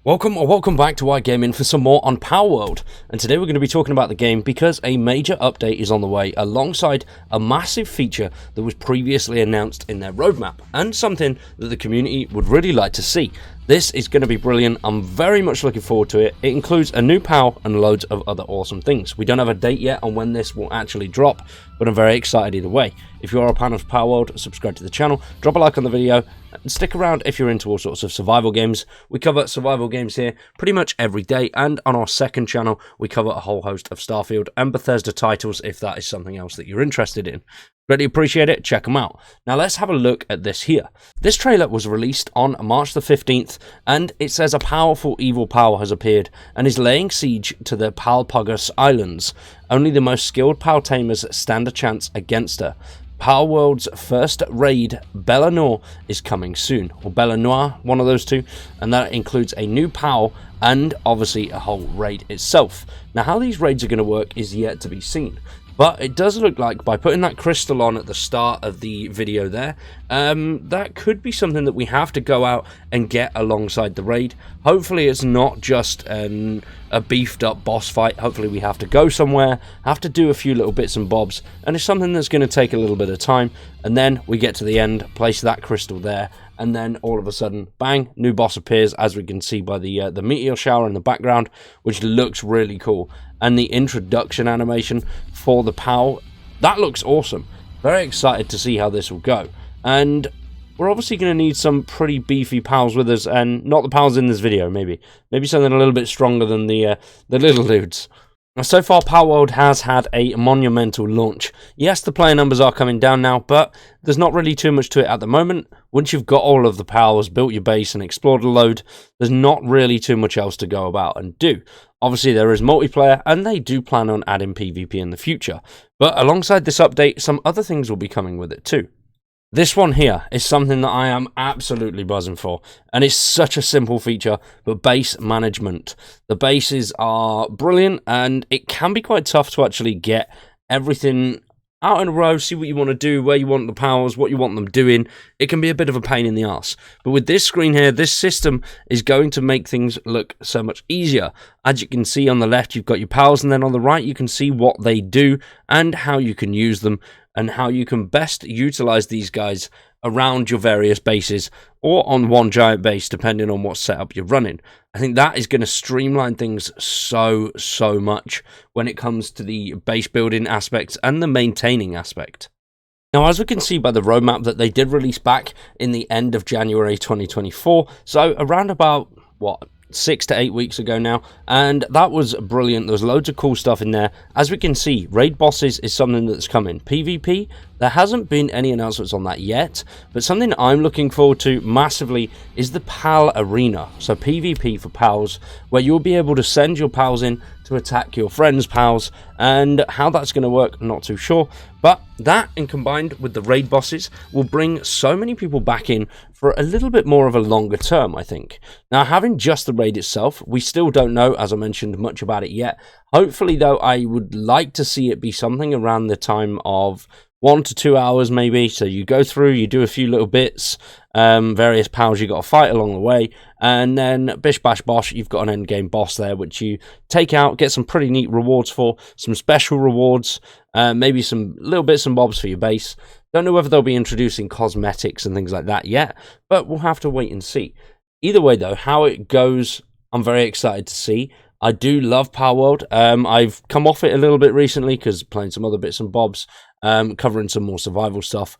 Welcome back to iGaming for some more on Palworld, and today we're going to be talking about the game because a major update is on the way alongside a massive feature that was previously announced in their roadmap and something that the community would really like to see. This is going to be brilliant. I'm very much looking forward to it. It includes a new PAL and loads of other awesome things. We don't have a date yet on when this will actually drop, but I'm very excited either way. If you are a fan of Palworld, subscribe to the channel, drop a like on the video, and stick around if you're into all sorts of survival games. We cover survival games here pretty much every day, and on our second channel we cover a whole host of Starfield and Bethesda titles if that is something else that you're interested in. Really appreciate it, check them out. Now let's have a look at this here. This trailer was released on March the 15th, and it says a powerful evil power has appeared and is laying siege to the Palpagos Islands. Only the most skilled PAL tamers stand a chance against her. Palworld's first raid, Bellanor, is coming soon, or Bellanoir, one of those two, and that includes a new PAL and obviously a whole raid itself. Now how these raids are going to work is yet to be seen, but it does look like by putting that crystal on at the start of the video there, that could be something that we have to go out and get alongside the raid. Hopefully it's not just a beefed up boss fight. Hopefully we have to go somewhere, have to do a few little bits and bobs, and it's something that's going to take a little bit of time, and then we get to the end, place that crystal there, and then all of a sudden, bang, new boss appears, as we can see by the meteor shower in the background, which looks really cool. And the introduction animation for the PAL, that looks awesome. Very excited to see how this will go. And we're obviously going to need some pretty beefy PALs with us, and not the PALs in this video, maybe something a little bit stronger than the little dudes. Now, so far, Palworld has had a monumental launch. Yes, the player numbers are coming down now, but there's not really too much to it at the moment. Once you've got all of the PALs, built your base and explored a load, there's not really too much else to go about and do. Obviously, there is multiplayer, and they do plan on adding PvP in the future. But alongside this update, some other things will be coming with it too. This one here is something that I am absolutely buzzing for, and it's such a simple feature, but base management. The bases are brilliant, and it can be quite tough to actually get everything out in a row, see what you want to do, where you want the powers, what you want them doing. It can be a bit of a pain in the arse. But with this screen here, this system is going to make things look so much easier. As you can see on the left, you've got your powers, and then on the right, you can see what they do and how you can use them, and how you can best utilize these guys around your various bases or on one giant base, depending on what setup you're running. I think that is going to streamline things so much when it comes to the base building aspects and the maintaining aspect. Now, as we can see by the roadmap that they did release back in the end of January 2024, so around about, 6 to 8 weeks ago now, and that was brilliant. There's loads of cool stuff in there. As we can see, raid bosses is something that's coming. PvP, there hasn't been any announcements on that yet, but something I'm looking forward to massively is the PAL arena. So PvP for PALs, where you'll be able to send your PALs in to attack your friends' PALs, and how that's going to work, I'm not too sure. But that, and combined with the raid bosses, will bring so many people back in for a little bit more of a longer term, I think. Now, having just the raid itself, we still don't know, as I mentioned, much about it yet. Hopefully, though, I would like to see it be something around the time of 1 to 2 hours maybe. So you go through, you do a few little bits, various PALs you got to fight along the way, and then bish bash bosh, you've got an end game boss there which you take out, get some pretty neat rewards for, some special rewards, maybe some little bits and bobs for your base. Don't know whether they'll be introducing cosmetics and things like that yet, but we'll have to wait and see. Either way though, how it goes, I'm very excited to see. I do love Palworld. I've come off it a little bit recently because playing some other bits and bobs, covering some more survival stuff.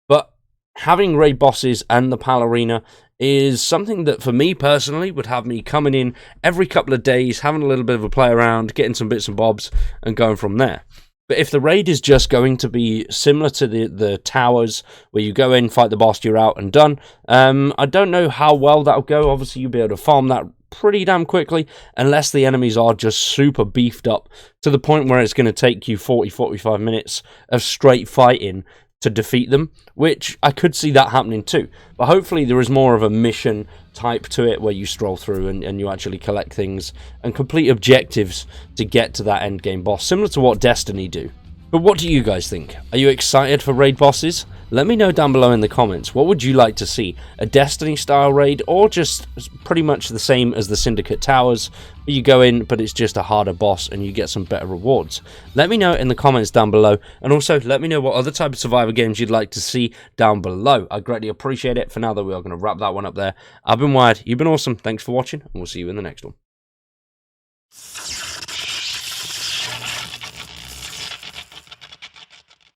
But having raid bosses and the PAL arena is something that for me personally would have me coming in every couple of days, having a little bit of a play around, getting some bits and bobs and going from there. But if the raid is just going to be similar to the towers, where you go in, fight the boss, you're out and done, I don't know how well that'll go. Obviously you'll be able to farm that pretty damn quickly, unless the enemies are just super beefed up to the point where it's going to take you 40-45 minutes of straight fighting to defeat them, which I could see that happening too. But hopefully there is more of a mission type to it, where you stroll through and you actually collect things and complete objectives to get to that end game boss, similar to what Destiny do. But what do you guys think? Are you excited for raid bosses? Let me know down below in the comments, what would you like to see? A Destiny style raid, or just pretty much the same as the Syndicate Towers? You go in, but it's just a harder boss and you get some better rewards. Let me know in the comments down below, and also let me know what other type of Survivor games you'd like to see down below. I greatly appreciate it. For now though, we are going to wrap that one up there. I've been Wired, you've been awesome, thanks for watching, and we'll see you in the next one.